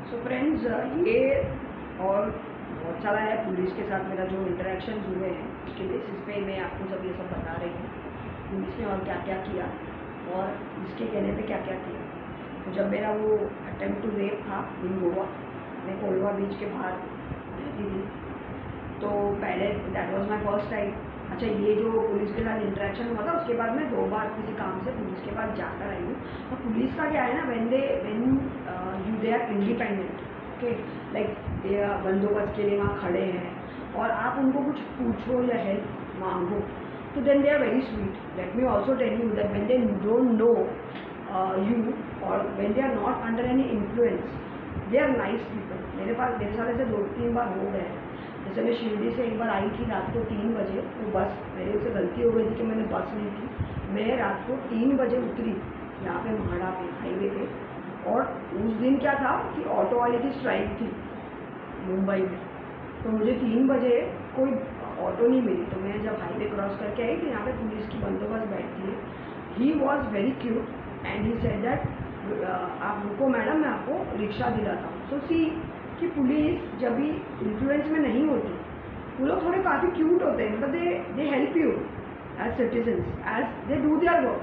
So friends, ये और बहुत सारा है पुलिस के साथ मेरा जो इंटरेक्शन हुए हैं उसके बेसिस पे मैं आपको सब ये सब बता रही हूँ। पुलिस ने और क्या क्या किया और इसके कहने पे क्या क्या किया। तो जब मेरा वो अटेम्प्ट टू रेप था इन गोवा, मैं कोलवा बीच के बाहर रहती थी, तो पहले that was my first time. अच्छा, ये जो पुलिस के साथ इंटरेक्शन हुआ था उसके बाद मैं 2 बार किसी काम से पुलिस के पास जाकर आई हूँ। और पुलिस का क्या है ना, when they are independent, okay, like they बंदोबस्त के लिए वहाँ खड़े हैं और आप उनको कुछ पूछो या हेल्प मांगो तो then they are very sweet. Let me also tell you that when they don't know you और when they are not under any influence, they are nice people. मेरे साथ ऐसे 2-3 बार हो गए। जैसे मैं शिरडी से एक बार आई थी रात को 3 बजे, तो बस मेरे से गलती हो गई थी कि मैंने बस ली थी। मैं रात को 3 बजे उतरी यहाँ पे महाड़ा पे हाईवे पे, और उस दिन क्या था कि ऑटो वाले की स्ट्राइक थी मुंबई में, तो मुझे 3 बजे कोई ऑटो नहीं मिली। तो मैं जब हाईवे क्रॉस करके आई तो यहाँ पे पुलिस की बंदोबस्त बैठती है। He was very cute and he said that आप रुको मैडम, मैं आपको रिक्शा दिलाता हूँ। सो सी कि पुलिस जब भी इन्फ्लुएंस में नहीं होती, वो लोग थोड़े काफ़ी क्यूट होते हैं, मतलब they help you as citizens, as they do their work.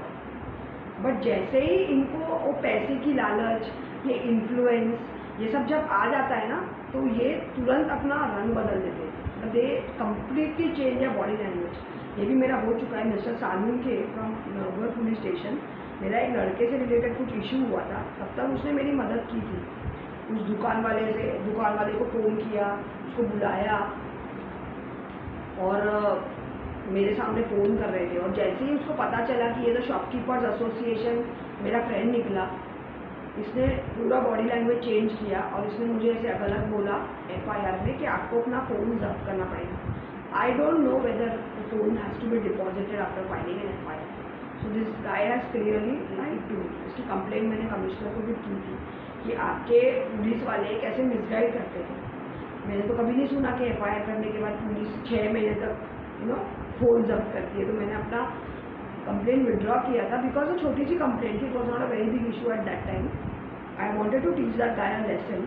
But जैसे ही इनको वो पैसे की लालच, ये इन्फ्लुएंस, ये सब जब आ जाता है ना, तो ये तुरंत अपना रंग बदल देते हैं। दे कम्प्लीटली चेंज या बॉडी लैंग्वेज। ये भी मेरा हो चुका है मिस्टर सानू के फ्रॉम नौगढ़ पुलिस स्टेशन। मेरा एक लड़के से रिलेटेड कुछ इशू हुआ था, तब तक उसने मेरी मदद की थी। उस दुकान वाले को फ़ोन किया, उसको बुलाया और मेरे सामने फ़ोन कर रहे थे। और जैसे ही उसको पता चला कि ये तो शॉपकीपर्स एसोसिएशन मेरा फ्रेंड निकला, इसने पूरा बॉडी लैंग्वेज चेंज किया और इसने मुझे ऐसे गलत बोला FIR में कि आपको अपना फ़ोन जब्त करना पड़ेगा। I don't know whether the phone has to be deposited after filing an FIR। So this guy has clearly lied to me. इसकी कंप्लेंट मैंने कमिश्नर को भी की थी कि आपके पुलिस वाले कैसे मिसगाइड करते हैं। मैंने तो कभी नहीं सुना कि FIR करने के बाद पुलिस 6 महीने तक फ़ोन जब्त करती है। तो मैंने अपना कंप्लेंट विड्रॉ किया था बिकॉज वो छोटी सी कंप्लेंट थी, it was not a very big issue at that time. I wanted to teach that guy a lesson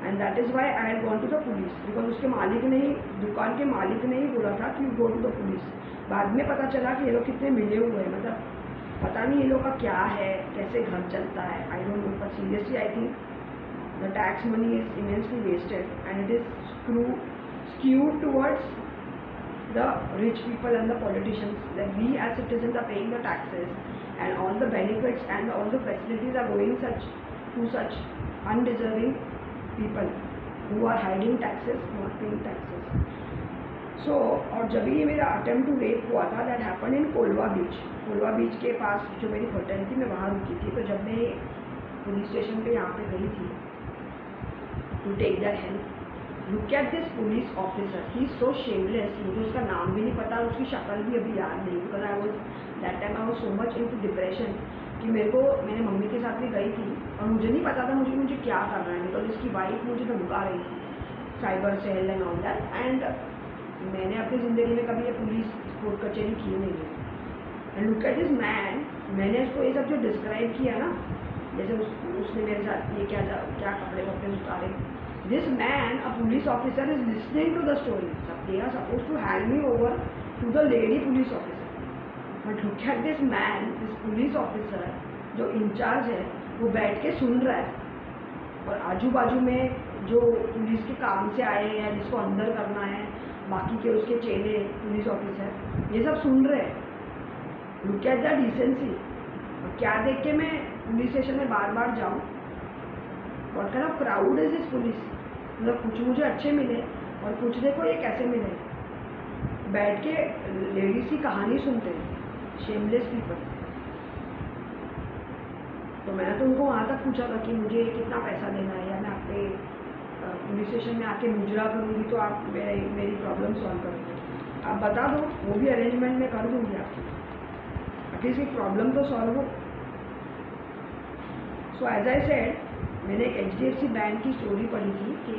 and that is why I had gone to the police, because उसके मालिक ने ही, दुकान के मालिक ने ही बोला था कि गो टू द पुलिस। बाद में पता चला कि ये लोग कितने मिले हुए हैं, मतलब पता नहीं ये लोग का क्या है, कैसे घर चलता है, I don't know. But seriously I think the tax money is immensely wasted and it is skewed towards the rich people and the politicians. That we as citizens are paying the taxes and all the benefits and all the facilities are going to such undeserving people who are hiding taxes, not paying taxes. So, और जब ये मेरा attempt to rape हुआ था, that happen in Kolwa बीच के पास जो मेरी hotel थी, मैं वहाँ रुकी थी। तो जब मैं पुलिस स्टेशन पे यहाँ पे गई थी to take their help, look at this police officer, he is so shameless। मुझे उसका नाम भी नहीं पता, उसकी शक्ल भी अभी याद नहीं, because that time I was so much into depression कि मैंने मम्मी के साथ भी गई थी और मुझे नहीं पता था मुझे क्या करना है, बिकॉज इसकी वाइफ मुझे धमका रही थी, cyber cell and all that. And मैंने अपनी ज़िंदगी में कभी ये पुलिस कोर्ट कचहरी की नहीं है। And look at this man, मैंने उसको ये सब जो डिस्क्राइब किया ना, जैसे उसने मेरे साथ ये क्या कपड़े उतारे। This man, a police officer, is listening to the story. They are supposed to hand me over to the lady police officer. But look at this man, this police officer, जो इंचार्ज है, वो बैठ के सुन रहा है। और आजू बाजू में जो पुलिस के काम से आए हैं या जिसको अंदर करना है, बाकी के उसके चेले पुलिस ऑफिसर, ये सब सुन रहे हैं। Look at the decency. क्या देख के मैं पुलिस स्टेशन में बार बार जाऊँ? What kind of crowd is this police? मतलब कुछ मुझे अच्छे मिले और कुछ देखो ये कैसे मिले, बैठ के लेडीज की कहानी सुनते हैं, शेमलेस पीपल। तो मैंने तो उनको वहाँ तक पूछा था कि मुझे कितना पैसा देना है, या मैं आपके पुलिस स्टेशन में आके मुजरा करूँगी तो आप मेरी प्रॉब्लम सॉल्व करोगे, आप बता दो, वो भी अरेंजमेंट में कर दूँगी आपकी, एटलीस्ट एक प्रॉब्लम तो सॉल्व हो। सो एज आई सेड, मैंने एक HDFC बैंक की स्टोरी पढ़ी थी कि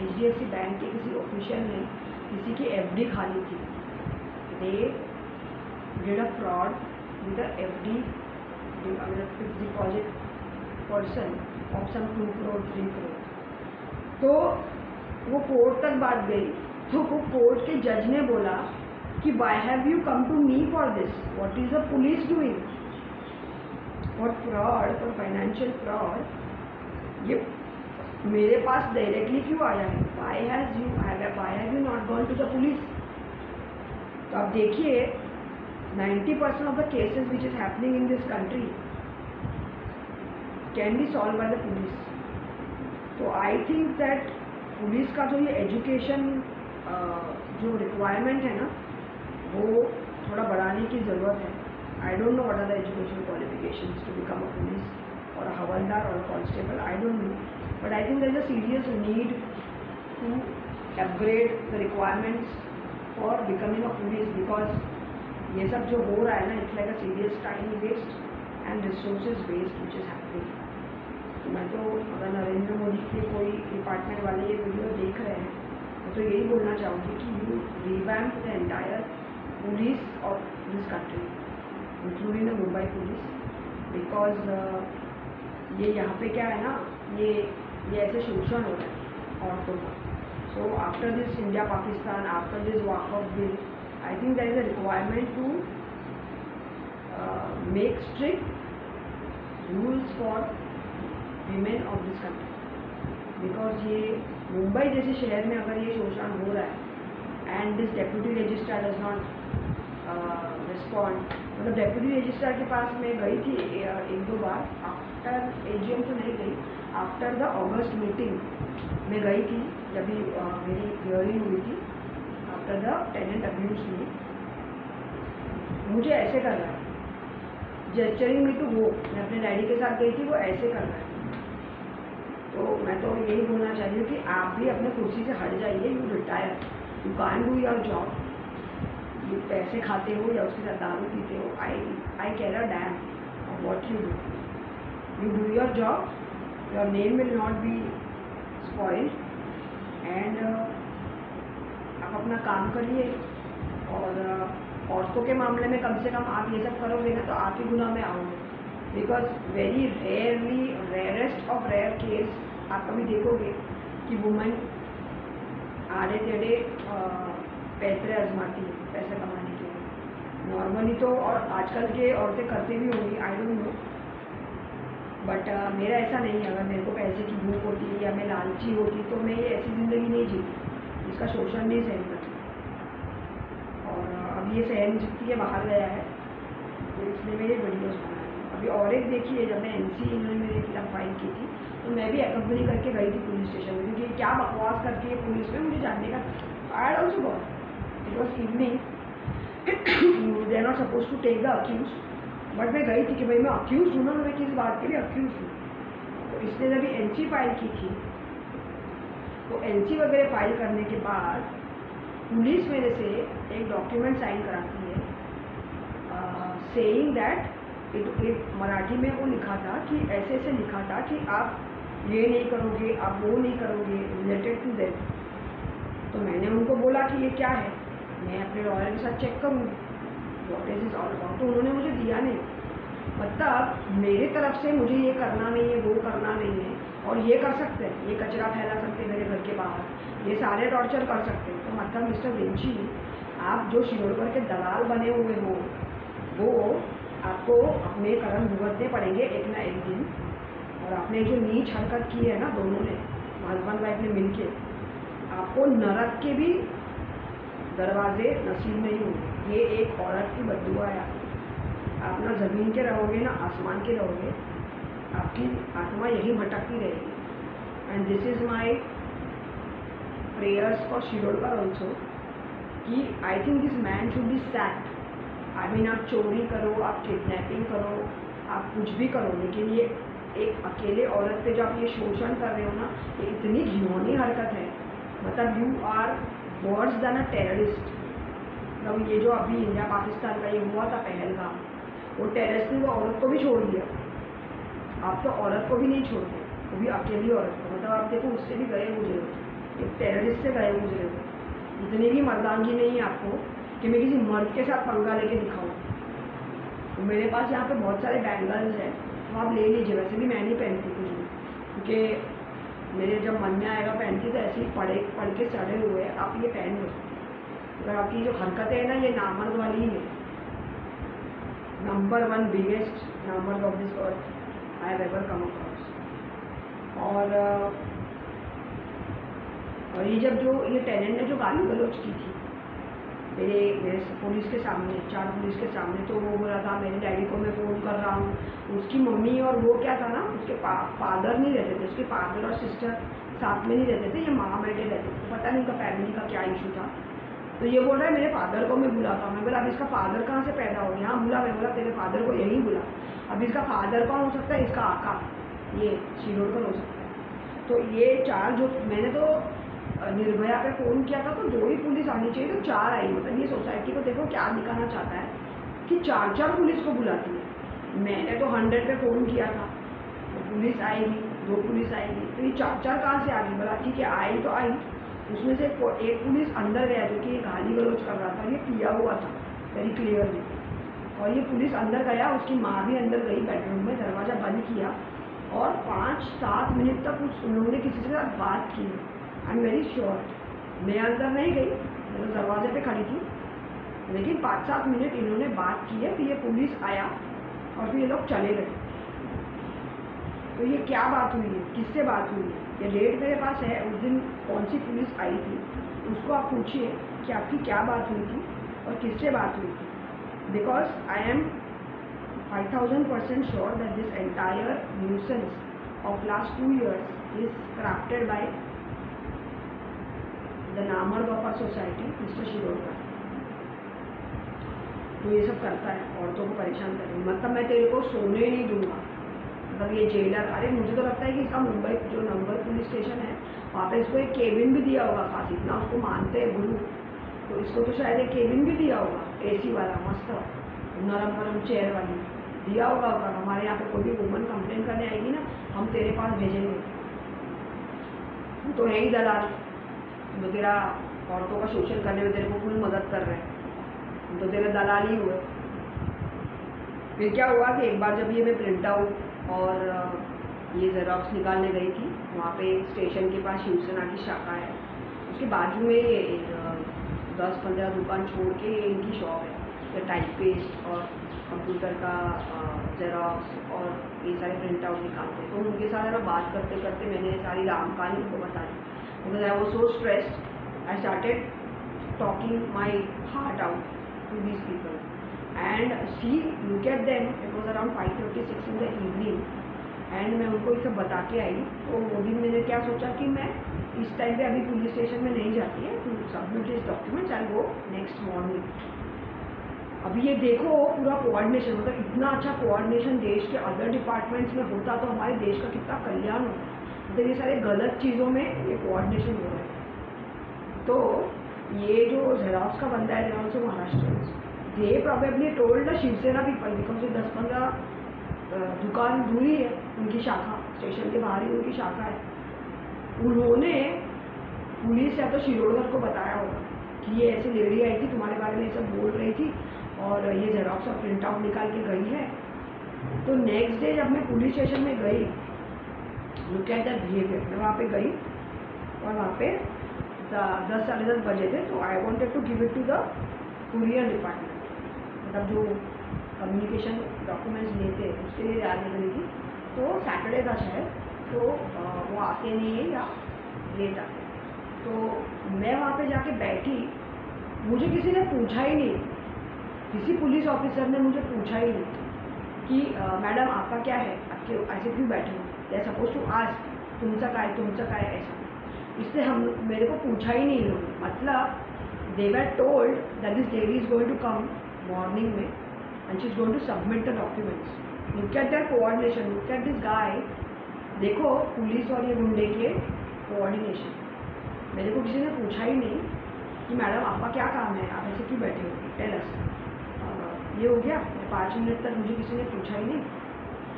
HDFC बैंक के किसी ऑफिशियल ने किसी की FD खाली थी। They did a fraud with a FD, fix deposit person of some 2 crore 3 crore। तो वो कोर्ट तक बात गई, तो वो कोर्ट के जज ने बोला कि why have you come to me for this, what is the police doing for fraud, for financial fraud, ये मेरे पास डायरेक्टली क्यों आया है, why have you not gone to the police. तो आप देखिए 90% of the cases which is happening in this country can be solved by the police. तो I think that पुलिस का जो ये एजुकेशन जो रिक्वायरमेंट है ना, वो थोड़ा बढ़ाने की ज़रूरत है। I don't know what are the education qualifications to become a police और अ हवलदार और a constable, I don't know, but I think there is a serious need to upgrade the requirements for becoming a police, because ये सब जो हो रहा है ना, it's like a serious time waste and resources waste which is happening. तो मैं तो अगर नरेंद्र मोदी के कोई डिपार्टमेंट वाले ये वीडियो देख रहे हैं, मैं तो यही बोलना चाहूँगी कि you revamp the entire police of this country including the Mumbai police, because ये यहाँ पे क्या है ना, ये ऐसे शोषण हो रहा है औरतों का। So after this India Pakistan, after this walkout bill, I think there is a requirement to make strict rules for women of this country, because ये मुंबई जैसे शहर में अगर ये शोषण हो रहा है and this deputy registrar does not respond, मतलब डेप्यूटी रजिस्ट्रार के पास मैं गई थी एक दो बार, आफ्टर एजीएम तो नहीं गई, आफ्टर द अगस्त मीटिंग में गई थी, जब भी मेरी हियरिंग हुई थी आफ्टर द टेनेंट अब्यूज में। मुझे ऐसे कर रहा है, जेस्चरिंग मी टू गो, मैं अपने डैडी के साथ गई थी, वो ऐसे कर रहा है। तो मैं तो यही बोलना चाहती हूँ कि आप भी अपने कुर्सी से हट जाइए, you retire, you can't do your job, you पैसे खाते हो या उसके साथ दारू पीते हो, I care a damn what you do your job, your name will not be spoiled and आप अपना काम करिए। और औरतों के मामले में कम से कम आप ये सब करोगे ना तो आप ही गुनाह में आओगे, because very rarely, rarest of rare case आप कभी देखोगे कि वुमेन आड़े टेढ़े पैतरे आजमाती है पैसे कमाने के लिए नॉर्मली तो, और आजकल के औरतें करती भी होंगी, आई डोंट नो, बट मेरा ऐसा नहीं है। अगर मेरे को पैसे की भूख होती या मैं लालची होती तो मैं ये ऐसी ज़िंदगी नहीं जीती, इसका शोषण नहीं सहन करती। और अब ये सहन शक्ति के बाहर गया है, तो इसलिए मैं ये वीडियोज़ बनाई। अभी और एक देखिए, जब मैं एनसी इन्होंने मेरे खिलाफ फाइल की थी तो मैं भी अकम्पनी करके गई थी पुलिस स्टेशन में, क्योंकि क्या बकवास करती है पुलिस में मुझे जानने का। I also got, it was evening, they are not suppose to take the accuse, but मैं गई थी कि भाई मैं अक्यूज हूँ ना, मैं किस बात के लिए अक्यूज हूँ। तो इसने जब एनसी फाइल की थी, तो एनसी वगैरह फाइल करने के बाद पुलिस मेरे से एक डॉक्यूमेंट साइन कराती है सेइंग दैट, एक मराठी में वो लिखा था कि ऐसे ऐसे लिखा था कि आप ये नहीं करोगे, आप वो नहीं करोगे रिलेटेड टू दैट। तो मैंने उनको बोला कि ये क्या है, मैं अपने लॉयर के साथ चेक करूँगी व्हाट इज ऑल अबाउट। तो उन्होंने मुझे दिया नहीं, मतलब मेरी तरफ से मुझे ये करना नहीं है, वो करना नहीं है, और ये कर सकते हैं, ये कचरा फैला सकते हैं मेरे घर के बाहर, ये सारे टॉर्चर कर सकते हैं। तो मतलब मिस्टर विंची, आप जो शिरोडकर के दलाल बने हुए हो, वो आपको अपने कर्म भुगतने पड़ेंगे एक ना एक दिन। और आपने जो नीच हरकत की है ना, दोनों ने हस्बैंड वाइफ ने मिलके, आपको नरक के भी दरवाजे नसीब नहीं होंगे। ये एक औरत की बद्दुआ है। आप ना ज़मीन के रहोगे ना आसमान के रहोगे, आपकी आत्मा यही भटकती रहेगी। And this is my prayers for Shirodkar also कि I think this man should be sacked. I mean, आप चोरी करो, आप किडनैपिंग करो, आप कुछ भी करो, लेकिन ये एक अकेले औरत पे जो आप ये शोषण कर रहे हो ना, ये इतनी घिनौनी हरकत है। मतलब you are worse than a terrorist. मतलब ये जो अभी इंडिया पाकिस्तान का ये हुआ था पहलगाम, वो टेररिस्ट ने वो औरत को भी छोड़ दिया, आप तो औरत को भी नहीं छोड़ते, वो भी अकेली औरत को। मतलब आप देखो, उससे भी गए गुजरे हो, एक टेररिस्ट से गए गुजरे हो। इतनी भी मर्दानगी नहीं है आपको कि मैं किसी मर्द के साथ पंगा लेके दिखाऊँ। तो मेरे पास यहाँ पे बहुत सारे बैंगल्स हैं, तो आप ले लीजिए। वैसे भी मैं नहीं पहनती कुछ भी, क्योंकि मेरे जब मन में आएगा पहनती तो ऐसे ही पढ़ के सड़े हुए आप ये पहन लो। अगर आपकी जो हरकतें हैं ना ये नामर्द वाली ही है। नंबर 1 बिगेस्ट नामर्द of this earth I have ever come across. और ये जब जो ये टेनेंट ने जो गाली गलौज की थी मेरे पुलिस के सामने, 4 पुलिस के सामने, तो वो बोला था मेरे डैडी को मैं फ़ोन कर रहा हूँ। उसकी मम्मी और वो क्या था ना, उसके फादर नहीं रहते थे, उसके फादर और सिस्टर साथ में नहीं रहते थे, ये माँ बेटे रहते थे। पता नहीं उनका फैमिली का क्या इशू था। तो ये बोल रहा है मेरे फादर को मैं बुलाता हूँ। मैं बोला अब इसका फादर कहाँ से पैदा हो गया? हाँ बुला। मैं बोला तेरे फादर को यही बुला। अब इसका फादर कौन हो सकता है? इसका आका ये शिरोडकर हो सकता है। तो ये 4 जो मैंने तो निर्भया पे फ़ोन किया था तो 2 ही पुलिस आनी चाहिए, तो 4 आई। मतलब ये सोसाइटी को देखो क्या दिखाना चाहता है कि 4 पुलिस को बुलाती है। मैंने तो 100 पे फ़ोन किया था तो पुलिस आएगी, 2 पुलिस आएगी, तो ये 4 कहाँ से आ गई? बोला ठीक है आई तो आई। उसमें से एक पुलिस अंदर गया जो कि गाली गलौज कर रहा था, ये किया हुआ था वेरी क्लियरली। और ये पुलिस अंदर गया, उसकी माँ भी अंदर गई बेडरूम में, दरवाज़ा बंद किया और 5-7 मिनट तक उन लोगों ने किसी के साथ बात की। I am very sure. मैं अंदर नहीं गई, मैं तो दरवाजे पे खड़ी थी, लेकिन 5-7 मिनट इन्होंने बात की है। फिर ये पुलिस आया और फिर ये लोग चले गए। तो ये क्या बात हुई है? किससे बात हुई है? ये डेट मेरे पास है, उस दिन कौन सी पुलिस आई थी उसको आप पूछिए कि आपकी क्या बात हुई थी और किससे बात हुई थी। Because I am 5000% sure that this entire nuisance of last 2 years is crafted by the नामर्द of our society mister Shirodkar. तो ये सब करता है, औरतों को परेशान करें। मतलब मैं तेरे को सोने नहीं दूंगा। मतलब ये जेलर, अरे मुझे तो लगता है कि इसका मुंबई जो नंबर पुलिस स्टेशन है वहाँ पे इसको एक केबिन भी दिया होगा खास, इतना उसको मानते हैं गुरु, तो इसको तो शायद एक केबिन भी दिया होगा, AC वाला मस्त नरम चेयर वाली दिया होगा। हमारे यहाँ पे कोई भी वुमन कंप्लेन करने आएगी ना, हम तेरे पास भेजेंगे। तो है ही दलाल, तो तेरा औरतों का शोषण करने में तेरे को फुल मदद कर रहे हैं, तो तेरे दलाल ही हुए। फिर क्या हुआ कि एक बार जब ये मैं प्रिंट आउट और ये ज़ेरॉक्स निकालने गई थी, वहाँ पे स्टेशन के पास शिवसेना की शाखा है, उसके बाजू में ये 10-15 दुकान छोड़ के ये इनकी शॉप है, ये टाइप पेस्ट और कंप्यूटर का ज़ेरॉक्स और ये सारे प्रिंट आउट निकालते हैं। तो उनके साथ ना बात करते करते मैंने सारी राम कहानी उनको बता दी, because I was so stressed. I started talking my heart out to these people and see look at them. It was around 5:36 in the evening and मैं उनको ये सब बता के आई। तो वो दिन मैंने क्या सोचा कि मैं इस टाइम पे अभी पुलिस स्टेशन में नहीं जाती है to submit this documents, I go next morning. अभी ये देखो पूरा कोऑर्डिनेशन, मतलब इतना अच्छा कोऑर्डिनेशन देश के अदर डिपार्टमेंट्स में होता तो हमारे देश का कितना कल्याण होता। मतलब ये सारे गलत चीज़ों में ये कोऑर्डिनेशन हो रहा है। तो ये जो ज़ेरॉक्स का बंदा है, xerox Maharashtra, they probably told the Shiv Sena people because ये 10-15 दुकान दूरी है उनकी शाखा, स्टेशन के बाहर ही उनकी शाखा है। उन्होंने पुलिस या तो शिरोडकर को बताया होगा कि ये ऐसी लेडी आई थी तुम्हारे बारे में ये सब बोल रही थी और ये ज़ेरॉक्स और प्रिंट आउट निकाल के गई है। तो नेक्स्ट डे जब मैं पुलिस स्टेशन में गई, लुक एट दैट बिहेवियर, मैं वहाँ पे गई और वहाँ पे 10-10:30 बजे थे। तो I wanted to give it to the courier department, मतलब जो कम्युनिकेशन डॉक्यूमेंट्स लेते हैं उसके लिए जाने लगी थी। तो सैटरडे था शायद, तो वो आते नहीं है या लेट आते। तो मैं वहाँ पे जाके बैठी, मुझे किसी ने पूछा ही नहीं, किसी पुलिस ऑफिसर ने मुझे पूछा ही नहीं कि मैडम आपका क्या है, आपके ऐसे क्यों बैठे हो, they are suppose to ask तुमचा काय ऐसा। इसलिए हम मेरे को पूछा ही नहीं लोग, मतलब they were told that this lady is going to come morning में and she is going to submit the documents. Look at their coordination, look at this guy. देखो पुलिस और ये गुंडे के कोऑर्डिनेशन। मेरे को किसी ने पूछा ही नहीं कि मैडम आपका क्या काम है, आप ऐसे क्यों बैठे हो, टेल अस। ये हो गया 5 मिनट तक मुझे किसी ने पूछा ही नहीं।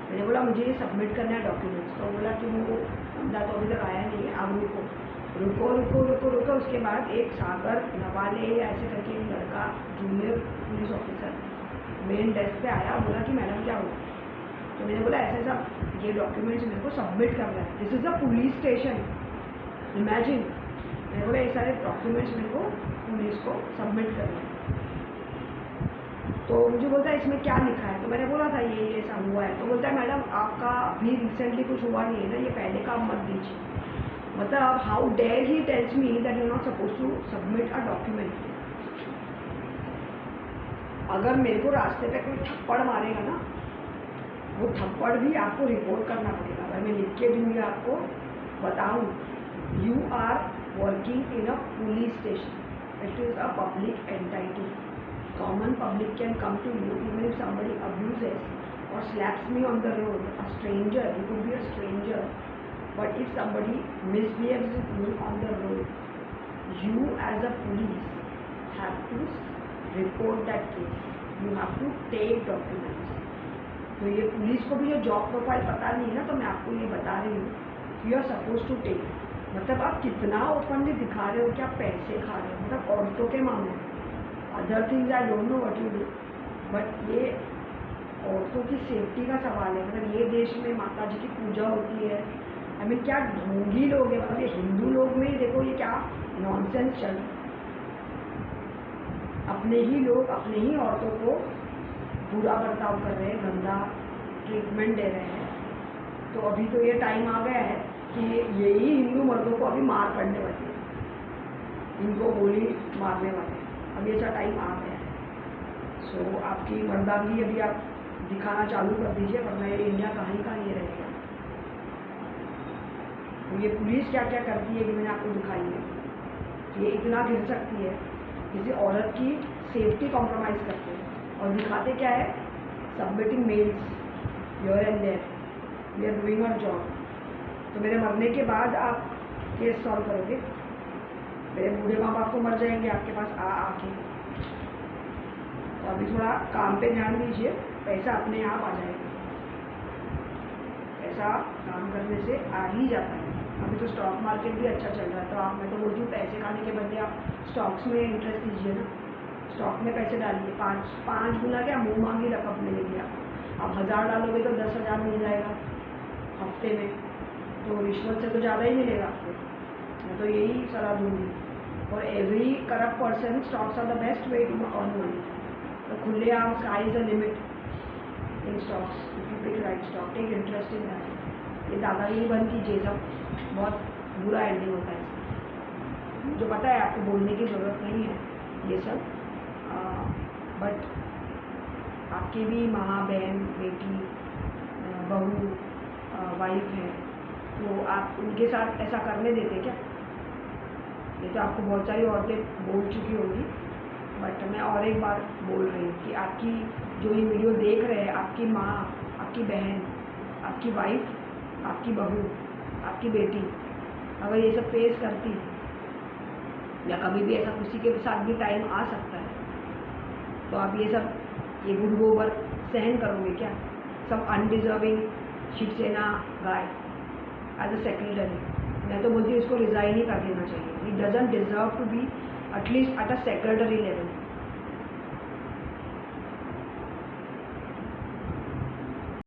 मैंने बोला मुझे ये सबमिट करना है डॉक्यूमेंट्स, तो बोला कि वो बंदा तो अभी तक आया नहीं है, आप रुको। उसके बाद एक सागर नवाले ऐसे करके एक लड़का junior police officer main desk पे आया, बोला कि मैडम क्या हुआ। तो मैंने बोला ऐसे सब ये डॉक्यूमेंट्स मेरे को सबमिट करना है, this is a police station, imagine. मैंने बोला ये सारे डॉक्यूमेंट्स मेरे को पुलिस को सबमिट करना है। तो मुझे बोलता है इसमें क्या लिखा है, तो मैंने बोला था ये ऐसा हुआ है। तो बोलता है मैडम आपका अभी रिसेंटली कुछ हुआ नहीं है ना, ये पहले का आप मत दीजिए। मतलब how dare he tells me that you not suppose to submit a document. अगर मेरे को रास्ते पे कोई थप्पड़ मारेगा ना, वो थप्पड़ भी आपको रिपोर्ट करना पड़ेगा। अगर मैं लिख के दूँगी आपको बताऊँ, you are working in a police station, it is a public entity, common public can come to you even if somebody abuses or slaps me on the road, a stranger, you could be a stranger, but if somebody misbehaves with me on the road, you as a police have to report that case, you have to take documents. तो ये police को भी जो job profile पता नहीं है ना, तो मैं आपको ये बता रही हूँ, you are suppose to take. मतलब आप कितना ओपनली दिखा रहे हो कि आप पैसे खा रहे हो, मतलब औरतों के मामले में। Other things I don't know what you do, but ये औरतों की सेफ्टी का सवाल है। मतलब ये देश में माता जी की पूजा होती है, आई मीन क्या ढोंगी लोग हैं, मतलब ये हिंदू लोग में ही देखो ये क्या नॉनसेंस चल रहा है। अपने ही लोग अपने ही औरतों को बुरा बर्ताव कर रहे हैं, गंदा ट्रीटमेंट दे रहे हैं। तो अभी तो ये टाइम आ गया है कि यही हिंदू मर्दों को अभी मार पड़ने वाली है, इनको गोली मारने वाले हैं, अभी ऐसा टाइम आ गया है। सो आपकी मर्दानगी अभी आप दिखाना चालू कर दीजिए, वरना ये इंडिया कहीं का नहीं रहेगा। तो ये पुलिस क्या क्या करती है कि मैंने आपको दिखाई है, ये इतना गिर सकती है, किसी औरत की सेफ्टी कॉम्प्रोमाइज़ करते हैं। और दिखाते क्या है, submitting mails here and there, we are doing our job. तो मेरे मरने के बाद आप केस सॉल्व करोगे, मेरे बूढ़े माँ बाप तो मर जाएंगे आपके पास आके। तो अभी थोड़ा काम पे ध्यान दीजिए, पैसा अपने आप आ जाएगा, पैसा काम करने से आ ही जाता है। अभी तो स्टॉक मार्केट भी अच्छा चल रहा है, तो आप, मैं तो बोलती हूँ पैसे खाने के बदले आप स्टॉक्स में इंटरेस्ट दीजिए ना, स्टॉक में पैसे डालिए। पाँच गुना क्या मुँह मांगी रकम मिलेगी आपको। आप 1000 डालोगे तो 10,000 मिल जाएगा हफ्ते में, तो रिश्वत से तो ज़्यादा ही मिलेगा आपको। मैं तो यही सलाह दूँगी। और every corrupt person, stocks are the best way to earn money. तो खुले आम, sky is a limit in stocks, if you pick right stock, take interest in that. ये दादागिरी बंद कीजिए, सब बहुत बुरा एंडिंग होता है इसका। जो पता है आपको बोलने की ज़रूरत नहीं है ये सब, बट आपकी भी माँ, बहन, बेटी, बहू, वाइफ है, तो आप उनके साथ ऐसा करने देते क्या? ये तो आपको बहुत सारी औरतें बोल चुकी होंगी, बट मैं और एक बार बोल रही हूँ कि आपकी जो ये वीडियो देख रहे हैं, आपकी माँ, आपकी बहन, आपकी वाइफ, आपकी बहू, आपकी बेटी अगर ये सब फेस करती, या कभी भी ऐसा किसी के साथ भी टाइम आ सकता है, तो आप ये सब, ये गुड़ गोबर सहन करोगे क्या? सब undeserving Shiv Sena guy as a secretary. मैं तो बोलती हूँ इसको रिज़ाइन ही कर देना चाहिए। He doesn't deserve to be at least at a secretary level.